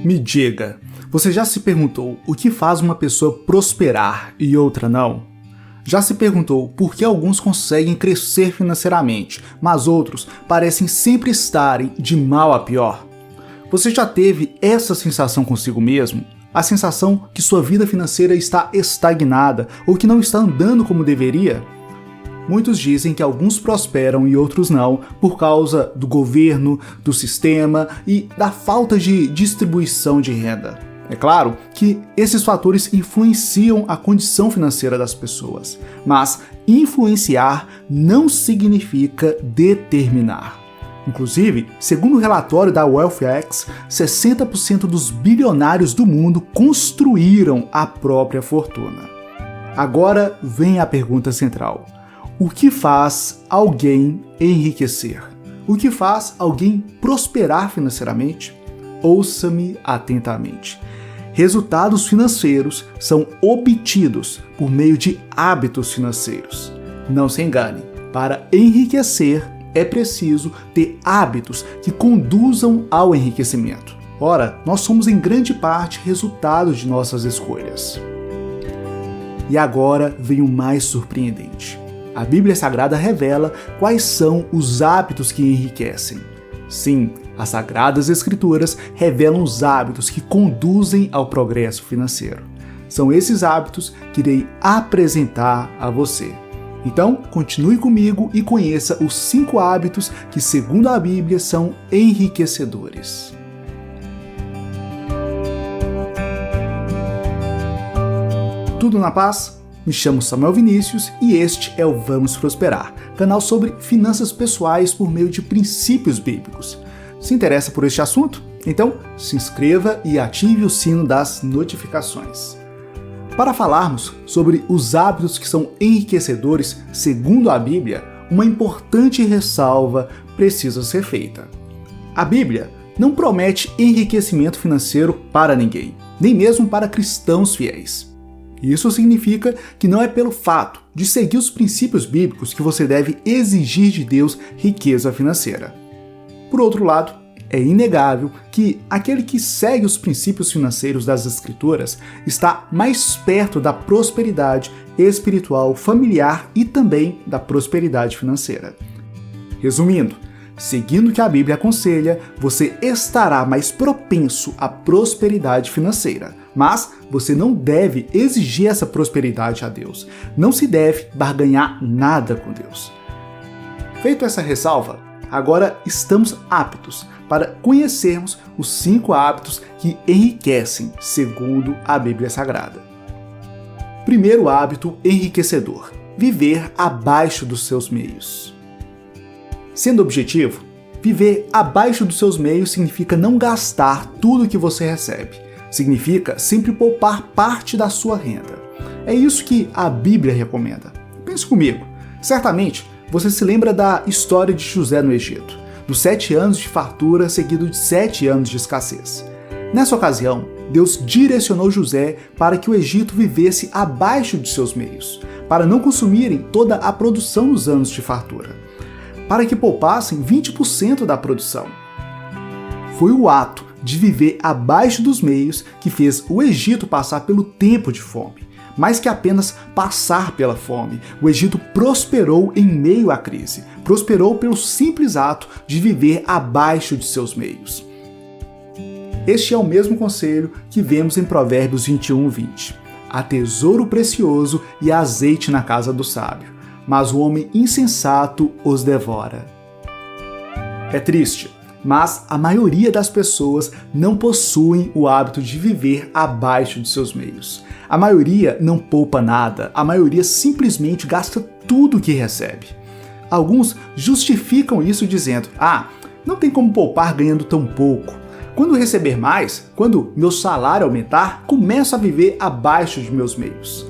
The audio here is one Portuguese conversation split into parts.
Me diga, você já se perguntou o que faz uma pessoa prosperar e outra não? Já se perguntou por que alguns conseguem crescer financeiramente, mas outros parecem sempre estarem de mal a pior? Você já teve essa sensação consigo mesmo? A sensação que sua vida financeira está estagnada ou que não está andando como deveria? Muitos dizem que alguns prosperam e outros não por causa do governo, do sistema e da falta de distribuição de renda. É claro que esses fatores influenciam a condição financeira das pessoas, mas influenciar não significa determinar. Inclusive, segundo o relatório da WealthX, 60% dos bilionários do mundo construíram a própria fortuna. Agora vem a pergunta central. O que faz alguém enriquecer? O que faz alguém prosperar financeiramente? Ouça-me atentamente. Resultados financeiros são obtidos por meio de hábitos financeiros. Não se engane, para enriquecer é preciso ter hábitos que conduzam ao enriquecimento. Ora, nós somos em grande parte resultado de nossas escolhas. E agora vem o mais surpreendente. A Bíblia Sagrada revela quais são os hábitos que enriquecem. Sim, as Sagradas Escrituras revelam os hábitos que conduzem ao progresso financeiro. São esses hábitos que irei apresentar a você. Então, continue comigo e conheça os 5 hábitos que, segundo a Bíblia, são enriquecedores. Tudo na paz? Me chamo Samuel Vinícius e este é o Vamos Prosperar, canal sobre finanças pessoais por meio de princípios bíblicos. Se interessa por este assunto? Então se inscreva e ative o sino das notificações. Para falarmos sobre os hábitos que são enriquecedores segundo a Bíblia, uma importante ressalva precisa ser feita. A Bíblia não promete enriquecimento financeiro para ninguém, nem mesmo para cristãos fiéis. Isso significa que não é pelo fato de seguir os princípios bíblicos que você deve exigir de Deus riqueza financeira. Por outro lado, é inegável que aquele que segue os princípios financeiros das Escrituras está mais perto da prosperidade espiritual, familiar e também da prosperidade financeira. Resumindo, seguindo o que a Bíblia aconselha, você estará mais propenso à prosperidade financeira. Mas você não deve exigir essa prosperidade a Deus. Não se deve barganhar nada com Deus. Feito essa ressalva, agora estamos aptos para conhecermos os 5 hábitos que enriquecem, segundo a Bíblia Sagrada. Primeiro hábito enriquecedor: viver abaixo dos seus meios. Sendo objetivo, viver abaixo dos seus meios significa não gastar tudo que você recebe. Significa sempre poupar parte da sua renda. É isso que a Bíblia recomenda. Pense comigo. Certamente, você se lembra da história de José no Egito, dos 7 anos de fartura seguido de 7 anos de escassez. Nessa ocasião, Deus direcionou José para que o Egito vivesse abaixo de seus meios, para não consumirem toda a produção dos anos de fartura, para que poupassem 20% da produção. Foi o ato de viver abaixo dos meios que fez o Egito passar pelo tempo de fome. Mais que apenas passar pela fome, o Egito prosperou em meio à crise. Prosperou pelo simples ato de viver abaixo de seus meios. Este é o mesmo conselho que vemos em Provérbios 21:20. Há tesouro precioso e azeite na casa do sábio, mas o homem insensato os devora. É triste, mas a maioria das pessoas não possuem o hábito de viver abaixo de seus meios. A maioria não poupa nada, a maioria simplesmente gasta tudo o que recebe. Alguns justificam isso dizendo: não tem como poupar ganhando tão pouco. Quando receber mais, quando meu salário aumentar, começo a viver abaixo de meus meios.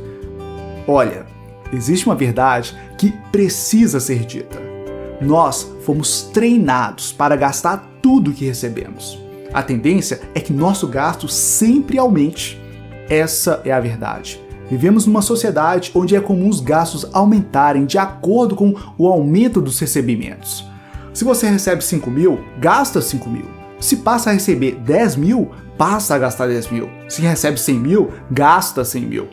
Olha, existe uma verdade que precisa ser dita. Nós fomos treinados para gastar tudo o que recebemos. A tendência é que nosso gasto sempre aumente. Essa é a verdade. Vivemos numa sociedade onde é comum os gastos aumentarem de acordo com o aumento dos recebimentos. Se você recebe 5 mil, gasta 5 mil. Se passa a receber 10 mil, passa a gastar 10 mil. Se recebe 100 mil, gasta 100 mil.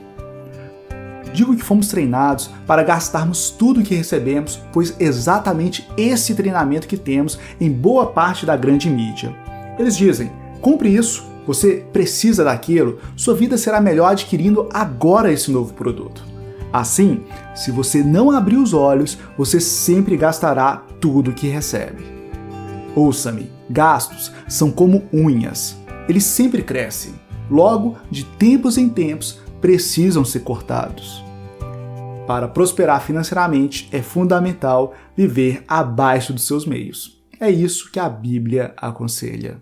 Digo que fomos treinados para gastarmos tudo que recebemos, pois exatamente esse treinamento que temos em boa parte da grande mídia. Eles dizem, compre isso, você precisa daquilo, sua vida será melhor adquirindo agora esse novo produto. Assim, se você não abrir os olhos, você sempre gastará tudo que recebe. Ouça-me, gastos são como unhas, eles sempre crescem. Logo, de tempos em tempos, precisam ser cortados. Para prosperar financeiramente, é fundamental viver abaixo dos seus meios. É isso que a Bíblia aconselha.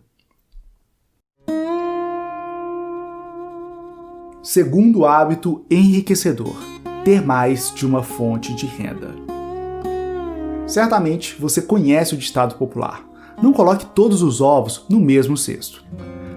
Segundo hábito enriquecedor: ter mais de uma fonte de renda. Certamente você conhece o ditado popular: não coloque todos os ovos no mesmo cesto.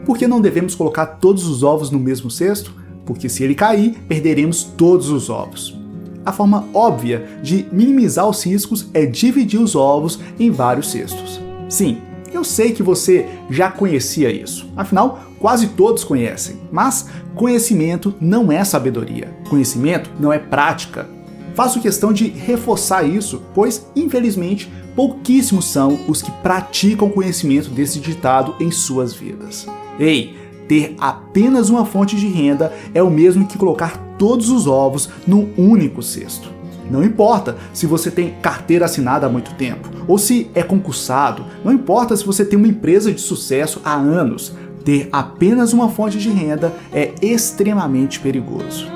Por que não devemos colocar todos os ovos no mesmo cesto? Porque se ele cair, perderemos todos os ovos. A forma óbvia de minimizar os riscos é dividir os ovos em vários cestos. Sim, eu sei que você já conhecia isso, afinal, quase todos conhecem, mas conhecimento não é sabedoria, conhecimento não é prática. Faço questão de reforçar isso, pois, infelizmente, pouquíssimos são os que praticam o conhecimento desse ditado em suas vidas. Ei, ter apenas uma fonte de renda é o mesmo que colocar todos os ovos num único cesto. Não importa se você tem carteira assinada há muito tempo, ou se é concursado, não importa se você tem uma empresa de sucesso há anos, ter apenas uma fonte de renda é extremamente perigoso.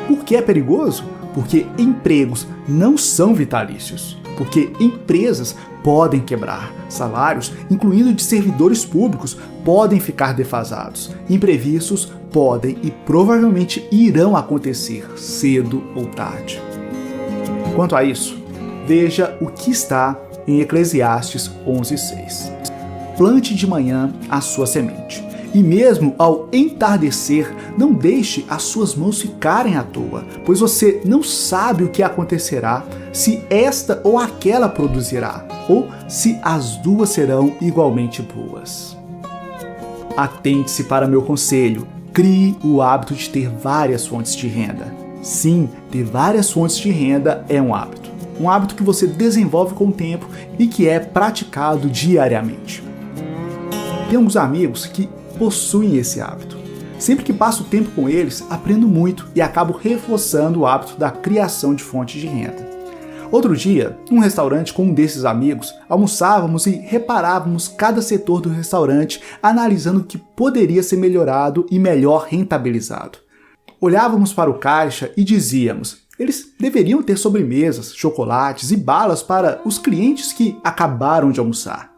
Por que é perigoso? Porque empregos não são vitalícios, porque empresas podem quebrar, salários, incluindo de servidores públicos, podem ficar defasados, imprevistos podem e provavelmente irão acontecer cedo ou tarde. Quanto a isso, veja o que está em Eclesiastes 11:6. Plante de manhã a sua semente, e mesmo ao entardecer, não deixe as suas mãos ficarem à toa, pois você não sabe o que acontecerá, se esta ou aquela produzirá, ou se as duas serão igualmente boas. Atente-se para meu conselho, crie o hábito de ter várias fontes de renda. Sim, ter várias fontes de renda é um hábito que você desenvolve com o tempo e que é praticado diariamente. Tem alguns amigos que possuem esse hábito. Sempre que passo tempo com eles, aprendo muito e acabo reforçando o hábito da criação de fontes de renda. Outro dia, num restaurante com um desses amigos, almoçávamos e reparávamos cada setor do restaurante, analisando o que poderia ser melhorado e melhor rentabilizado. Olhávamos para o caixa e dizíamos, eles deveriam ter sobremesas, chocolates e balas para os clientes que acabaram de almoçar.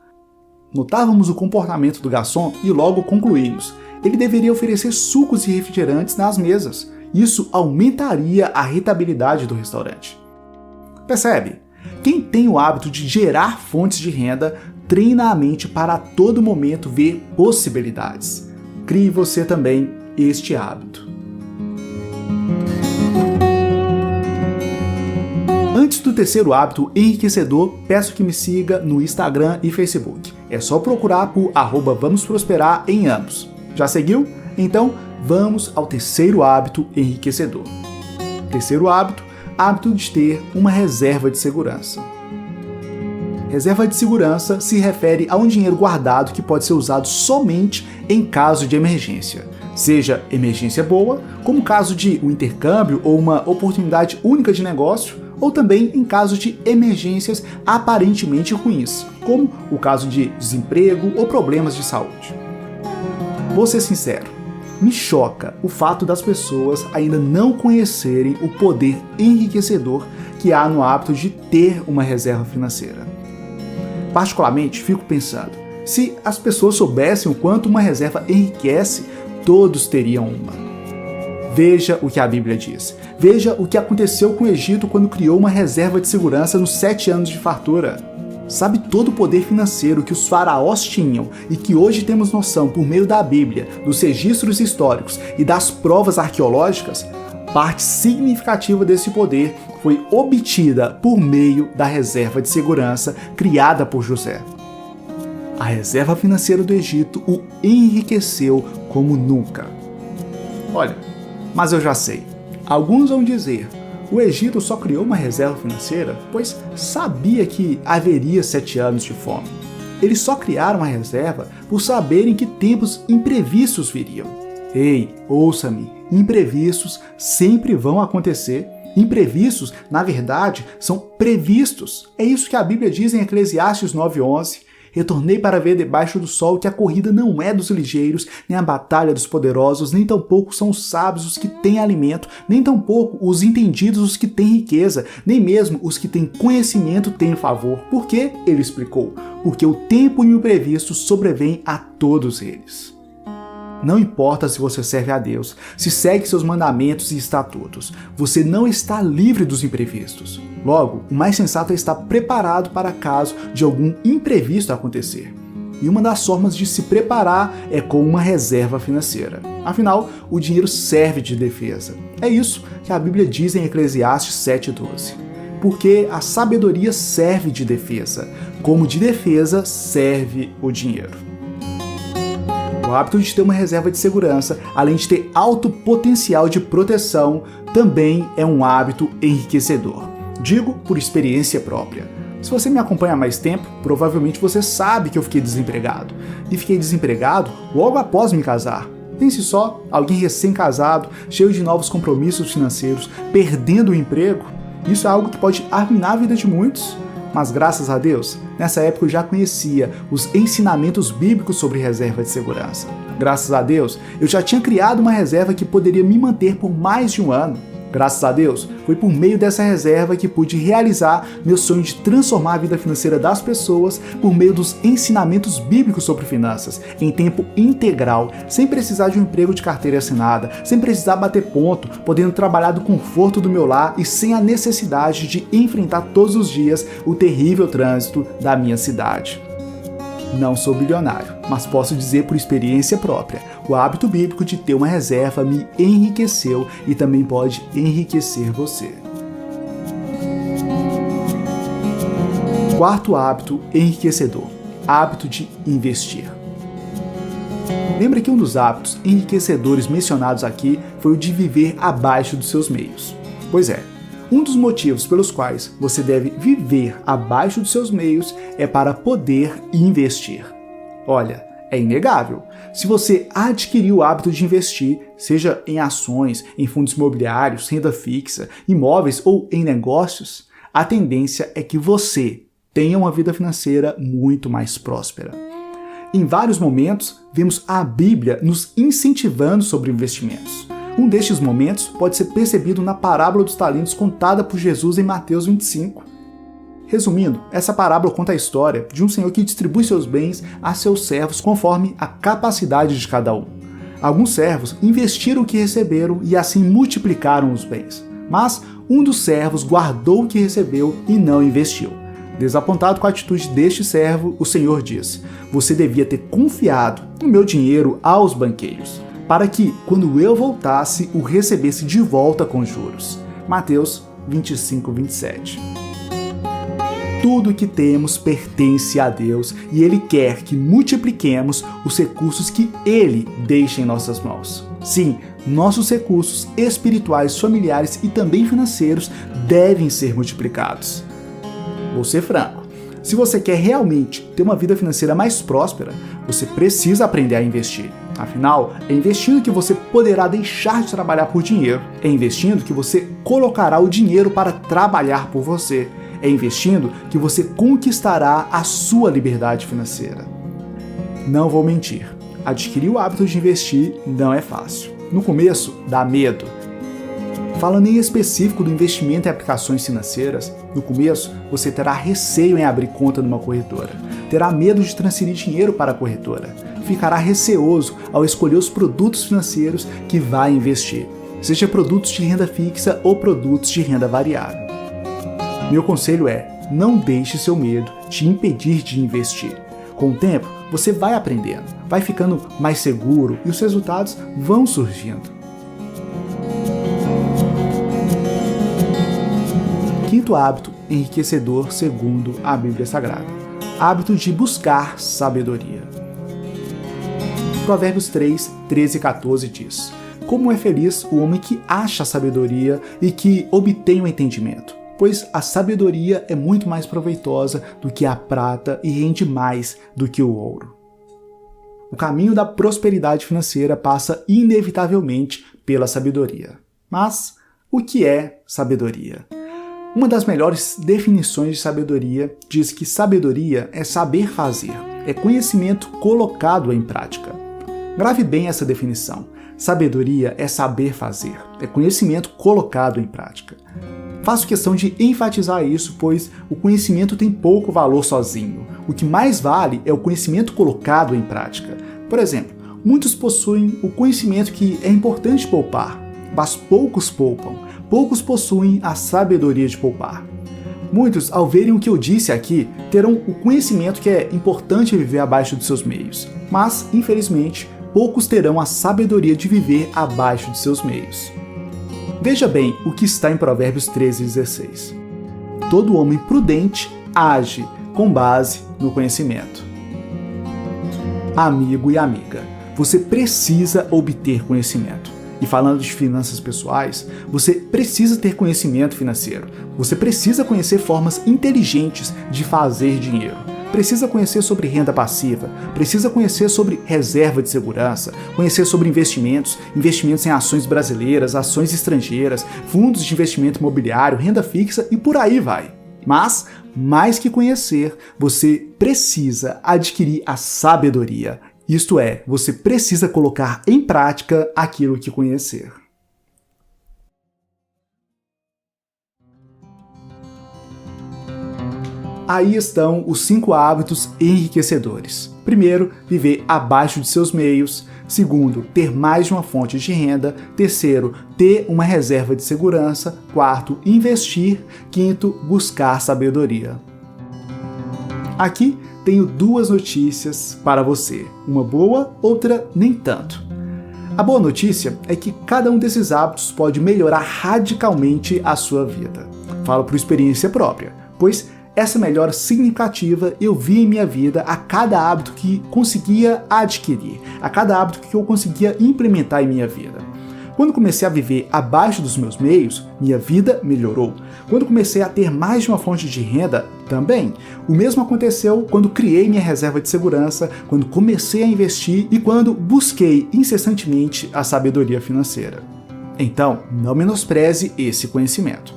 Notávamos o comportamento do garçom e logo concluímos, ele deveria oferecer sucos e refrigerantes nas mesas. Isso aumentaria a rentabilidade do restaurante. Percebe? Quem tem o hábito de gerar fontes de renda, treina a mente para a todo momento ver possibilidades. Crie você também este hábito. Antes do terceiro hábito enriquecedor, peço que me siga no Instagram e Facebook. É só procurar por @VamosProsperar em ambos. Já seguiu? Então, vamos ao terceiro hábito enriquecedor. Terceiro hábito de ter uma reserva de segurança. Reserva de segurança se refere a um dinheiro guardado que pode ser usado somente em caso de emergência. Seja emergência boa, como o caso de um intercâmbio ou uma oportunidade única de negócio, ou também em caso de emergências aparentemente ruins, como o caso de desemprego ou problemas de saúde. Vou ser sincero, me choca o fato das pessoas ainda não conhecerem o poder enriquecedor que há no hábito de ter uma reserva financeira. Particularmente, fico pensando, se as pessoas soubessem o quanto uma reserva enriquece, todos teriam uma. Veja o que a Bíblia diz. Veja o que aconteceu com o Egito quando criou uma reserva de segurança nos 7 anos de fartura. Sabe todo o poder financeiro que os faraós tinham e que hoje temos noção por meio da Bíblia, dos registros históricos e das provas arqueológicas? Parte significativa desse poder foi obtida por meio da reserva de segurança criada por José. A reserva financeira do Egito o enriqueceu como nunca. Olha, mas eu já sei. Alguns vão dizer, o Egito só criou uma reserva financeira pois sabia que haveria 7 anos de fome. Eles só criaram uma reserva por saberem que tempos imprevistos viriam. Ei, ouça-me, imprevistos sempre vão acontecer. Imprevistos, na verdade, são previstos. É isso que a Bíblia diz em Eclesiastes 9:11. Retornei para ver debaixo do sol que a corrida não é dos ligeiros, nem a batalha dos poderosos, nem tampouco são os sábios os que têm alimento, nem tampouco os entendidos os que têm riqueza, nem mesmo os que têm conhecimento têm favor. Por quê? Ele explicou. Porque o tempo imprevisto sobrevém a todos eles. Não importa se você serve a Deus, se segue seus mandamentos e estatutos, você não está livre dos imprevistos. Logo, o mais sensato é estar preparado para caso de algum imprevisto acontecer. E uma das formas de se preparar é com uma reserva financeira. Afinal, o dinheiro serve de defesa. É isso que a Bíblia diz em Eclesiastes 7:12. Porque a sabedoria serve de defesa, como de defesa serve o dinheiro. O hábito de ter uma reserva de segurança, além de ter alto potencial de proteção, também é um hábito enriquecedor. Digo por experiência própria. Se você me acompanha há mais tempo, provavelmente você sabe que eu fiquei desempregado. E fiquei desempregado logo após me casar. Pense só, alguém recém-casado, cheio de novos compromissos financeiros, perdendo o emprego. Isso é algo que pode arruinar a vida de muitos. Mas graças a Deus, nessa época eu já conhecia os ensinamentos bíblicos sobre reserva de segurança. Graças a Deus, eu já tinha criado uma reserva que poderia me manter por mais de um ano. Graças a Deus, foi por meio dessa reserva que pude realizar meu sonho de transformar a vida financeira das pessoas por meio dos ensinamentos bíblicos sobre finanças, em tempo integral, sem precisar de um emprego de carteira assinada, sem precisar bater ponto, podendo trabalhar do conforto do meu lar e sem a necessidade de enfrentar todos os dias o terrível trânsito da minha cidade. Não sou bilionário, mas posso dizer por experiência própria, o hábito bíblico de ter uma reserva me enriqueceu e também pode enriquecer você. Quarto hábito enriquecedor, hábito de investir. Lembra que um dos hábitos enriquecedores mencionados aqui foi o de viver abaixo dos seus meios. Pois é. Um dos motivos pelos quais você deve viver abaixo dos seus meios é para poder investir. Olha, é inegável. Se você adquirir o hábito de investir, seja em ações, em fundos imobiliários, renda fixa, imóveis ou em negócios, a tendência é que você tenha uma vida financeira muito mais próspera. Em vários momentos, vemos a Bíblia nos incentivando sobre investimentos. Um destes momentos pode ser percebido na parábola dos talentos contada por Jesus em Mateus 25. Resumindo, essa parábola conta a história de um senhor que distribui seus bens a seus servos conforme a capacidade de cada um. Alguns servos investiram o que receberam e assim multiplicaram os bens. Mas um dos servos guardou o que recebeu e não investiu. Desapontado com a atitude deste servo, o Senhor diz: "Você devia ter confiado o meu dinheiro aos banqueiros, para que, quando eu voltasse, o recebesse de volta com juros." Mateus 25:27. Tudo que temos pertence a Deus e Ele quer que multipliquemos os recursos que Ele deixa em nossas mãos. Sim, nossos recursos espirituais, familiares e também financeiros devem ser multiplicados. Vou ser franco. Se você quer realmente ter uma vida financeira mais próspera, você precisa aprender a investir. Afinal, é investindo que você poderá deixar de trabalhar por dinheiro. É investindo que você colocará o dinheiro para trabalhar por você. É investindo que você conquistará a sua liberdade financeira. Não vou mentir, adquirir o hábito de investir não é fácil. No começo, dá medo. Falando em específico do investimento em aplicações financeiras, no começo você terá receio em abrir conta numa corretora, terá medo de transferir dinheiro para a corretora, ficará receoso ao escolher os produtos financeiros que vai investir, seja produtos de renda fixa ou produtos de renda variável. Meu conselho é: não deixe seu medo te impedir de investir. Com o tempo, você vai aprendendo, vai ficando mais seguro e os resultados vão surgindo. Quinto hábito enriquecedor segundo a Bíblia Sagrada: hábito de buscar sabedoria. Provérbios 3, 13 e 14 diz: Como é feliz o homem que acha a sabedoria e que obtém o entendimento, pois a sabedoria é muito mais proveitosa do que a prata e rende mais do que o ouro. O caminho da prosperidade financeira passa inevitavelmente pela sabedoria. Mas o que é sabedoria? Uma das melhores definições de sabedoria diz que sabedoria é saber fazer, é conhecimento colocado em prática. Grave bem essa definição. Sabedoria é saber fazer, é conhecimento colocado em prática. Faço questão de enfatizar isso, pois o conhecimento tem pouco valor sozinho. O que mais vale é o conhecimento colocado em prática. Por exemplo, muitos possuem o conhecimento que é importante poupar, mas poucos poupam. Poucos possuem a sabedoria de poupar. Muitos, ao verem o que eu disse aqui, terão o conhecimento que é importante viver abaixo dos seus meios, mas, infelizmente, poucos terão a sabedoria de viver abaixo de seus meios. Veja bem o que está em Provérbios 13:16. Todo homem prudente age com base no conhecimento. Amigo e amiga, você precisa obter conhecimento. E falando de finanças pessoais, você precisa ter conhecimento financeiro. Você precisa conhecer formas inteligentes de fazer dinheiro. Precisa conhecer sobre renda passiva, precisa conhecer sobre reserva de segurança, conhecer sobre investimentos em ações brasileiras, ações estrangeiras, fundos de investimento imobiliário, renda fixa e por aí vai. Mas, mais que conhecer, você precisa adquirir a sabedoria. Isto é, você precisa colocar em prática aquilo que conhecer. Aí estão os 5 hábitos enriquecedores. Primeiro, viver abaixo de seus meios. Segundo, ter mais de uma fonte de renda. Terceiro, ter uma reserva de segurança. Quarto, investir. Quinto, buscar sabedoria. Aqui tenho 2 notícias para você. Uma boa, outra nem tanto. A boa notícia é que cada um desses hábitos pode melhorar radicalmente a sua vida. Falo por experiência própria, pois essa melhora significativa eu vi em minha vida a cada hábito que conseguia adquirir, a cada hábito que eu conseguia implementar em minha vida. Quando comecei a viver abaixo dos meus meios, minha vida melhorou. Quando comecei a ter mais de uma fonte de renda, também. O mesmo aconteceu quando criei minha reserva de segurança, quando comecei a investir e quando busquei incessantemente a sabedoria financeira. Então, não menospreze esse conhecimento.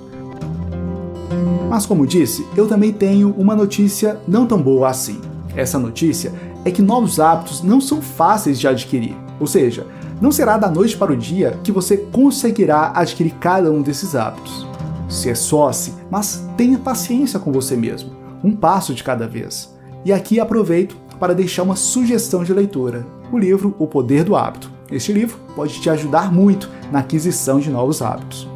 Mas como disse, eu também tenho uma notícia não tão boa assim. Essa notícia é que novos hábitos não são fáceis de adquirir, ou seja, não será da noite para o dia que você conseguirá adquirir cada um desses hábitos. Se esforce, mas tenha paciência com você mesmo, um passo de cada vez. E aqui aproveito para deixar uma sugestão de leitura, o livro O Poder do Hábito. Este livro pode te ajudar muito na aquisição de novos hábitos.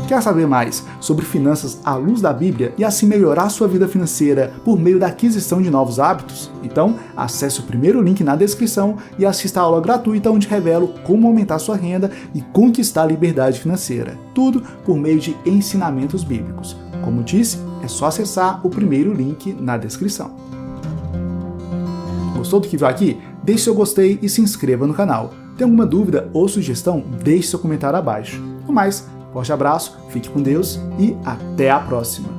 Quer saber mais sobre finanças à luz da Bíblia e assim melhorar sua vida financeira por meio da aquisição de novos hábitos? Então, acesse o primeiro link na descrição e assista a aula gratuita onde revelo como aumentar sua renda e conquistar a liberdade financeira. Tudo por meio de ensinamentos bíblicos. Como disse, é só acessar o primeiro link na descrição. Gostou do que viu aqui? Deixe seu gostei e se inscreva no canal. Tem alguma dúvida ou sugestão? Deixe seu comentário abaixo. No mais, forte abraço, fique com Deus e até a próxima!